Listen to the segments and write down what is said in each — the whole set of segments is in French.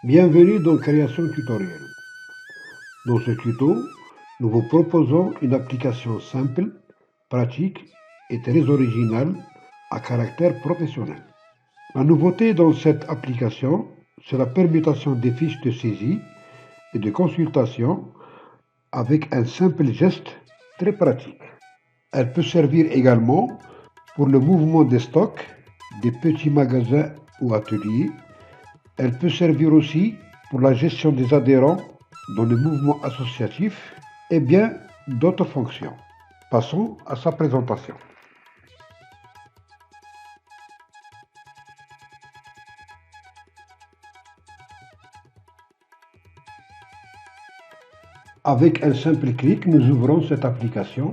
Bienvenue dans Création Tutoriel. Dans ce tuto, nous vous proposons une application simple, pratique et très originale à caractère professionnel. La nouveauté dans cette application, c'est la permutation des fiches de saisie et de consultation avec un simple geste très pratique. Elle peut servir également pour le mouvement des stocks des petits magasins ou ateliers. Elle peut servir aussi pour la gestion des adhérents dans le mouvement associatif et bien d'autres fonctions. Passons à sa présentation. Avec un simple clic, nous ouvrons cette application.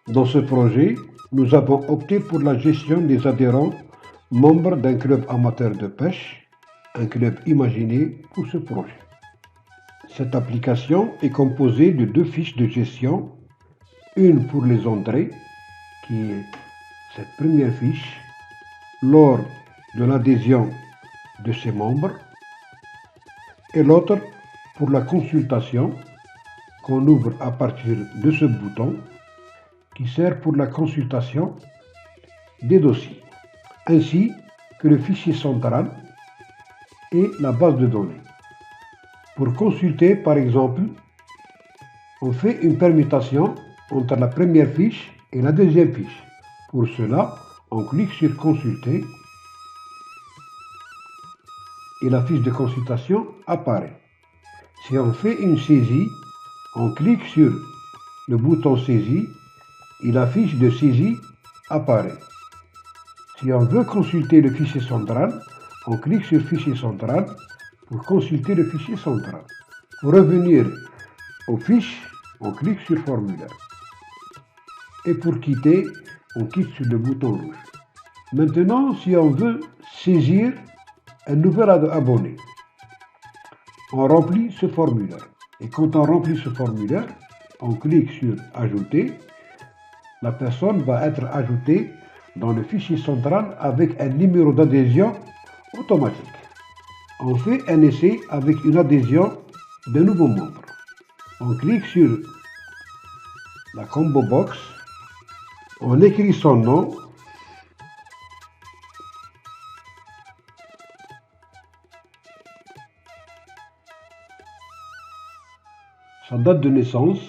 Dans ce projet, nous avons opté pour la gestion des adhérents membres d'un club amateur de pêche, un club imaginé pour ce projet. Cette application est composée de deux fiches de gestion, une pour les entrées, qui est cette première fiche, lors de l'adhésion de ses membres, et l'autre pour la consultation qu'on ouvre à partir de ce bouton qui sert pour la consultation des dossiers, ainsi que le fichier central et la base de données. Pour consulter, par exemple, on fait une permutation entre la première fiche et la deuxième fiche. Pour cela, on clique sur Consulter et la fiche de consultation apparaît. Si on fait une saisie, on clique sur le bouton Saisie et la fiche de saisie apparaît. Si on veut consulter le fichier central, on clique sur Fichier central pour consulter le fichier central. Pour revenir aux fiches, on clique sur Formulaire. Et pour quitter, on clique sur le bouton rouge. Maintenant, si on veut saisir un nouvel abonné, on remplit ce formulaire. Et quand on remplit ce formulaire, on clique sur Ajouter. La personne va être ajoutée dans le fichier central avec un numéro d'adhésion automatique. On fait un essai avec une adhésion de nouveaux membres. On clique sur la combo box, on écrit son nom, sa date de naissance,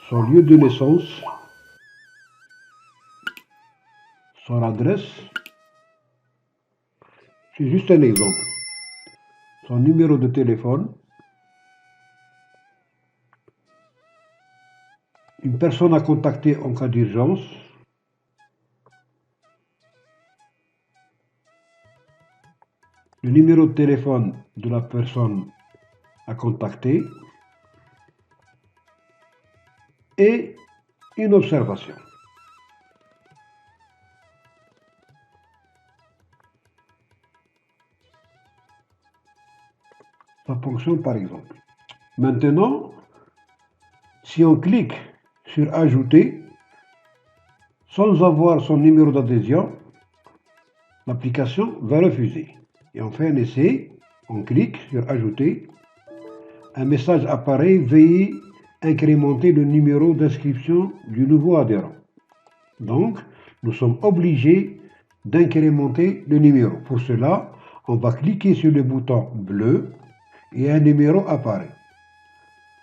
son lieu de naissance, son adresse, c'est juste un exemple, son numéro de téléphone, une personne à contacter en cas d'urgence, le numéro de téléphone de la personne à contacter et une observation. Ça fonctionne par exemple. Maintenant, si on clique sur Ajouter, sans avoir son numéro d'adhésion, l'application va refuser. Et on fait un essai, on clique sur Ajouter, un message apparaît, veuillez incrémenter le numéro d'inscription du nouveau adhérent. Donc, nous sommes obligés d'incrémenter le numéro. Pour cela, on va cliquer sur le bouton bleu et un numéro apparaît.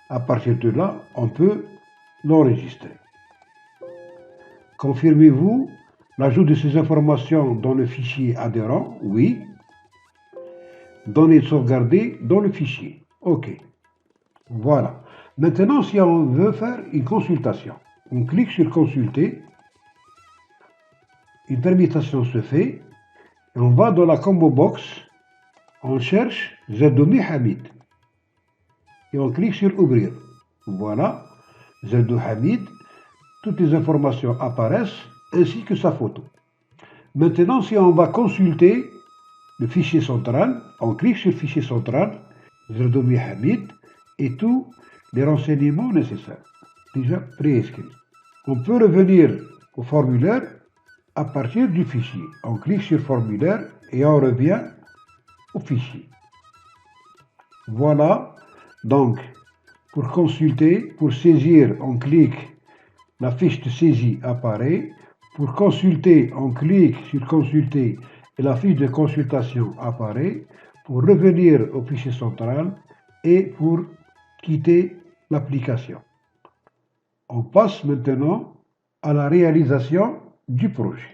À partir de là, on peut l'enregistrer. Confirmez-vous l'ajout de ces informations dans le fichier adhérent? Oui. Données sauvegardées dans le fichier. OK. Voilà. Maintenant, si on veut faire une consultation, on clique sur Consulter. Une permutation se fait. Et on va dans la combo box. On cherche Zadoumi Hamid. Et on clique sur Ouvrir. Voilà. Zadou Hamid. Toutes les informations apparaissent ainsi que sa photo. Maintenant, si on va consulter le fichier central, on clique sur Fichier central, Zadoumi Hamid, et tous les renseignements nécessaires, déjà préinscrits. On peut revenir au formulaire à partir du fichier. On clique sur formulaire et on revient au fichier. Voilà, donc pour consulter, pour saisir, on clique, la fiche de saisie apparaît. Pour consulter, on clique sur consulter et la fiche de consultation apparaît. Pour revenir au fichier central et pour quitter l'application. On passe maintenant à la réalisation du projet.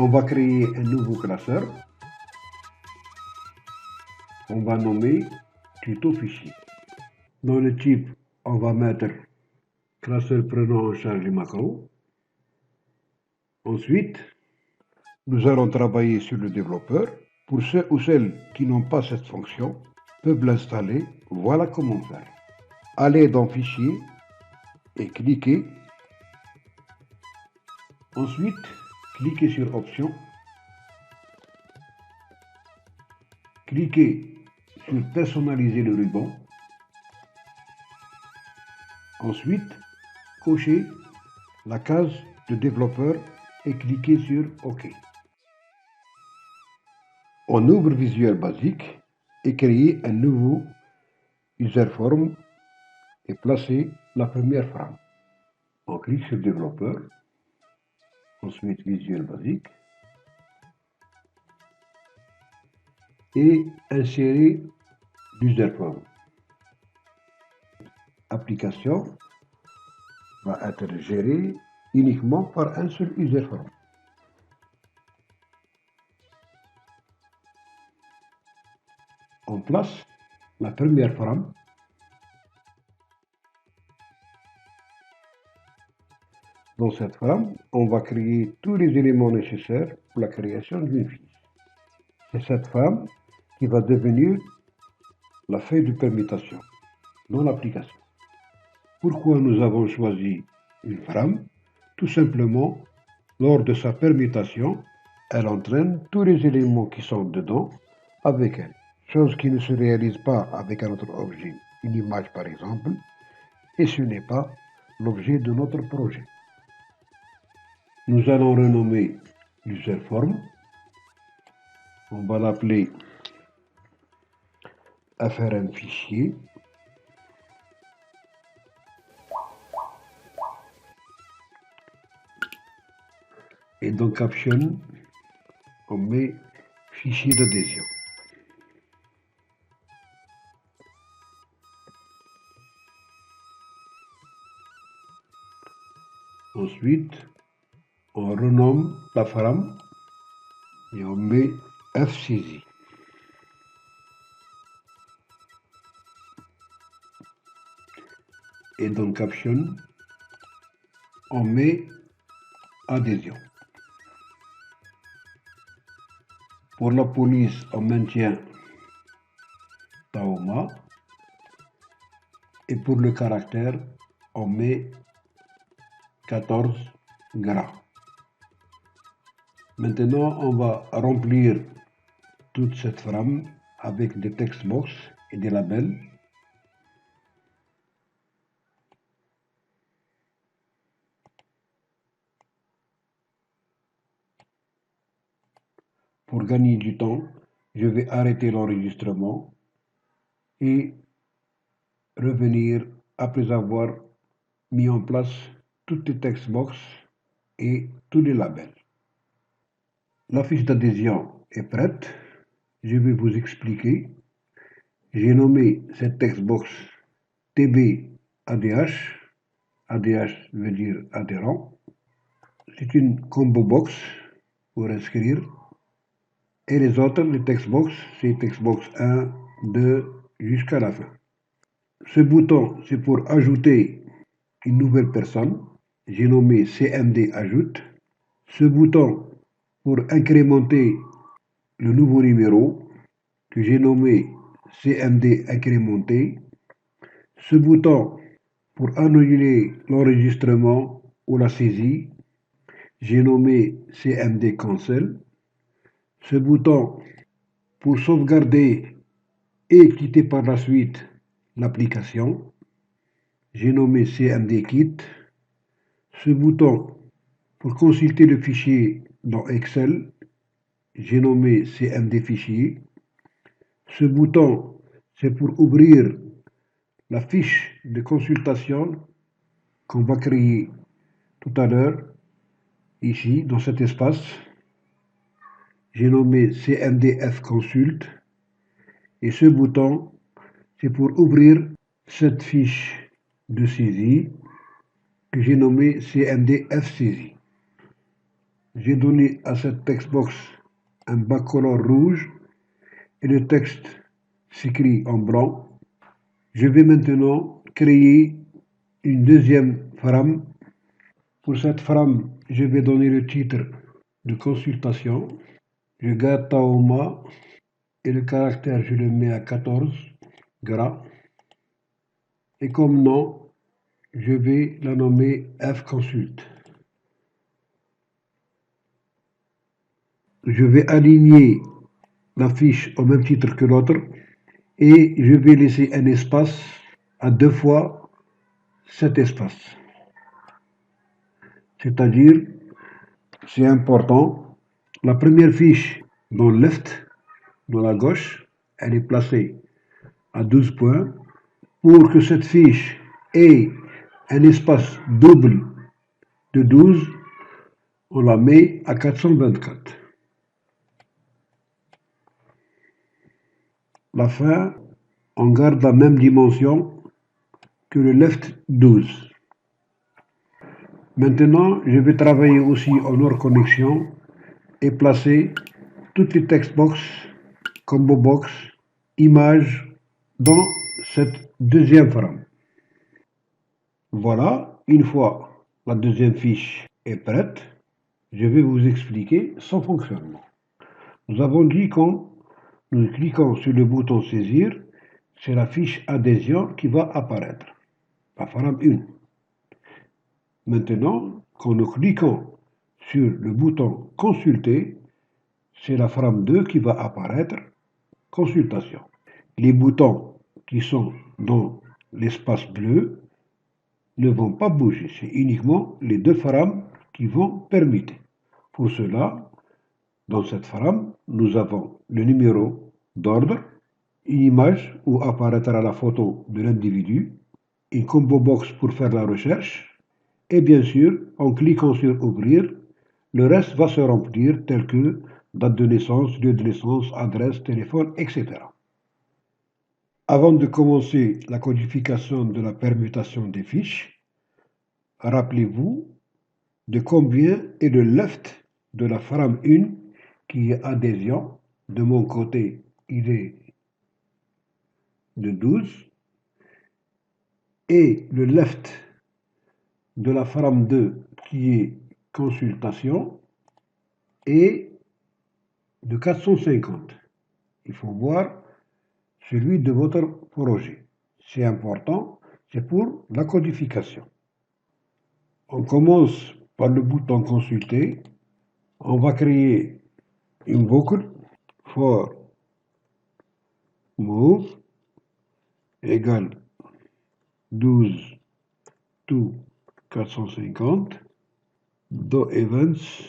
On va créer un nouveau classeur. On va nommer tuto fichier. Dans le type, on va mettre classeur prenant en charge les macros. Ensuite, nous allons travailler sur le développeur. Pour ceux ou celles qui n'ont pas cette fonction, peuvent l'installer. Voilà comment faire. Allez dans Fichier et cliquez. Ensuite, cliquez sur Options. Cliquez sur Personnaliser le ruban. Ensuite, cochez la case de développeur et cliquez sur OK. On ouvre Visual Basic et créer un nouveau user form et placer la première frame. On clique sur développeur, ensuite Visual Basic et insérer l'user form. Application va être gérée uniquement par un seul user form. On place la première frame. Dans cette frame, on va créer tous les éléments nécessaires pour la création d'une fiche. C'est cette frame qui va devenir la feuille de permutation dans l'application. Pourquoi nous avons choisi une frame? Tout simplement, lors de sa permutation, elle entraîne tous les éléments qui sont dedans avec elle. Chose qui ne se réalise pas avec un autre objet, une image par exemple, et ce n'est pas l'objet de notre projet. Nous allons renommer l'user form. On va l'appeler FRM fichier. Et dans caption, on met fichier d'adhésion. Ensuite, on renomme la frame et on met FSAISI. Et dans caption, on met adhésion. Pour la police, on maintient Taoma. Et pour le caractère, on met 14 gras. Maintenant, on va remplir toute cette frame avec des text box et des labels. Pour gagner du temps, je vais arrêter l'enregistrement et revenir après avoir mis en place toutes les text box et tous les labels. La fiche d'adhésion est prête. Je vais vous expliquer. J'ai nommé cette textbox TB ADH. ADH veut dire adhérent. C'est une combo box pour inscrire. Et les autres, les textbox, c'est textbox 1, 2, jusqu'à la fin. Ce bouton, c'est pour ajouter une nouvelle personne. J'ai nommé CMD ajoute. Ce bouton, pour incrémenter le nouveau numéro que j'ai nommé CMD incrémenté. Ce bouton pour annuler l'enregistrement ou la saisie, j'ai nommé CMD Cancel. Ce bouton pour sauvegarder et quitter par la suite l'application, j'ai nommé CMD Quit. Ce bouton pour consulter le fichier dans Excel, j'ai nommé CMD Fichier. Ce bouton, c'est pour ouvrir la fiche de consultation qu'on va créer tout à l'heure, ici, dans cet espace. J'ai nommé CMDF Consult. Et ce bouton, c'est pour ouvrir cette fiche de saisie que j'ai nommée CMDF Saisie. J'ai donné à cette textbox un bas-color rouge et le texte s'écrit en blanc. Je vais maintenant créer une deuxième frame. Pour cette frame, je vais donner le titre de consultation. Je garde Taoma et le caractère, je le mets à 14 gras. Et comme nom, je vais la nommer F-Consult. Je vais aligner la fiche au même titre que l'autre et je vais laisser un espace à 2 fois cet espace. C'est-à-dire, c'est important, la première fiche dans le left, dans la gauche, elle est placée à 12 points. Pour que cette fiche ait un espace double de 12, on la met à 424. La fin, on garde la même dimension que le left 12. Maintenant, je vais travailler aussi en hors connexion et placer toutes les textbox, combo box, images dans cette deuxième frame. Voilà, une fois la deuxième fiche est prête, je vais vous expliquer son fonctionnement. Nous avons dit qu'en nous cliquons sur le bouton saisir, c'est la fiche adhésion qui va apparaître, la frame 1. Maintenant, quand nous cliquons sur le bouton consulter, c'est la frame 2 qui va apparaître, consultation. Les boutons qui sont dans l'espace bleu ne vont pas bouger, c'est uniquement les deux frames qui vont permettre. Pour cela, dans cette frame, nous avons le numéro d'ordre, une image où apparaîtra la photo de l'individu, une combo box pour faire la recherche, et bien sûr, en cliquant sur ouvrir, le reste va se remplir tel que date de naissance, lieu de naissance, adresse, téléphone, etc. Avant de commencer la codification de la permutation des fiches, rappelez-vous de combien est le left de la frame 1 qui est adhésion. De mon côté, il est de 12. Et le left de la frame 2 qui est consultation est de 450. Il faut voir celui de votre projet. C'est important, c'est pour la codification. On commence par le bouton consulter. On va créer une boucle for move égale 12 to 450 do events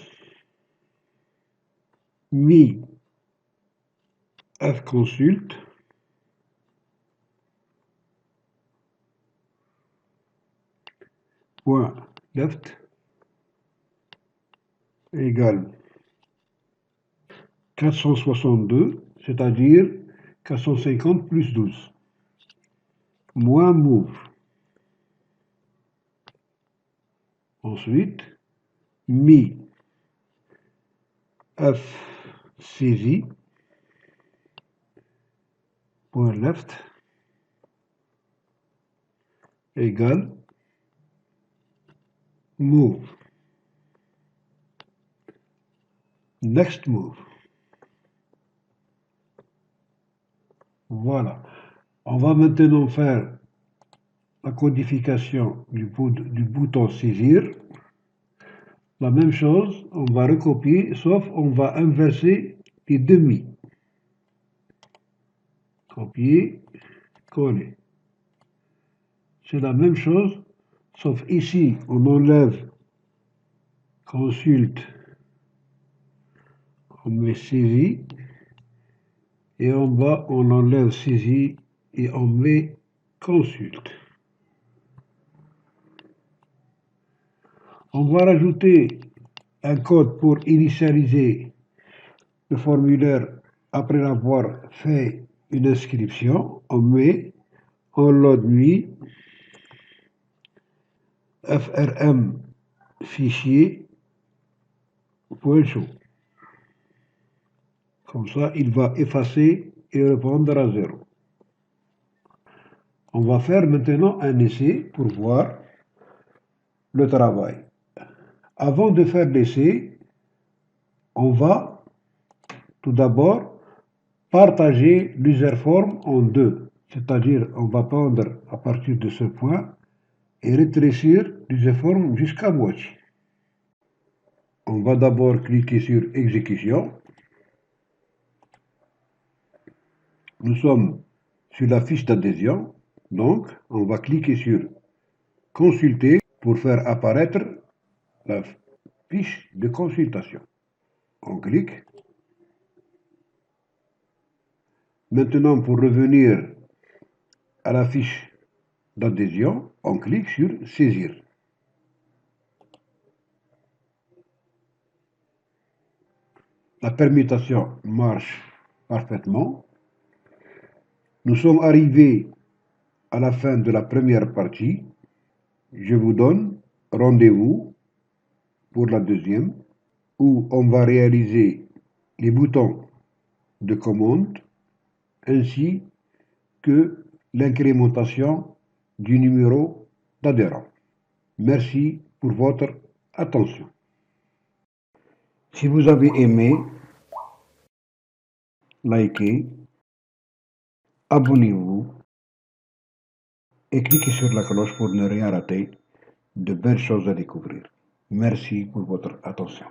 mi f consult point left égale 462, c'est-à-dire 450 plus 12, moins move. Ensuite, mi f saisie, point left, égale move. Next move. Voilà. On va maintenant faire la codification du bouton saisir. La même chose, on va recopier, sauf on va inverser les demi. Copier, coller. C'est la même chose, sauf ici, on enlève consulte, on met saisie, et en bas, on enlève saisie et on met consulte. On va rajouter un code pour initialiser le formulaire après avoir fait une inscription. On met en lot nuit frm fichier point show. Comme ça, il va effacer et répondre à 0. On va faire maintenant un essai pour voir le travail. Avant de faire l'essai, on va tout d'abord partager l'userform en deux. C'est-à-dire, on va prendre à partir de ce point et rétrécir l'userform jusqu'à moitié. On va d'abord cliquer sur exécution. Nous sommes sur la fiche d'adhésion, donc on va cliquer sur consulter pour faire apparaître la fiche de consultation. On clique. Maintenant, pour revenir à la fiche d'adhésion, on clique sur saisir. La permutation marche parfaitement. Nous sommes arrivés à la fin de la première partie. Je vous donne rendez-vous pour la deuxième, où on va réaliser les boutons de commande ainsi que l'incrémentation du numéro d'adhérent. Merci pour votre attention. Si vous avez aimé, likez, abonnez-vous et cliquez sur la cloche pour ne rien rater de belles choses à découvrir. Merci pour votre attention.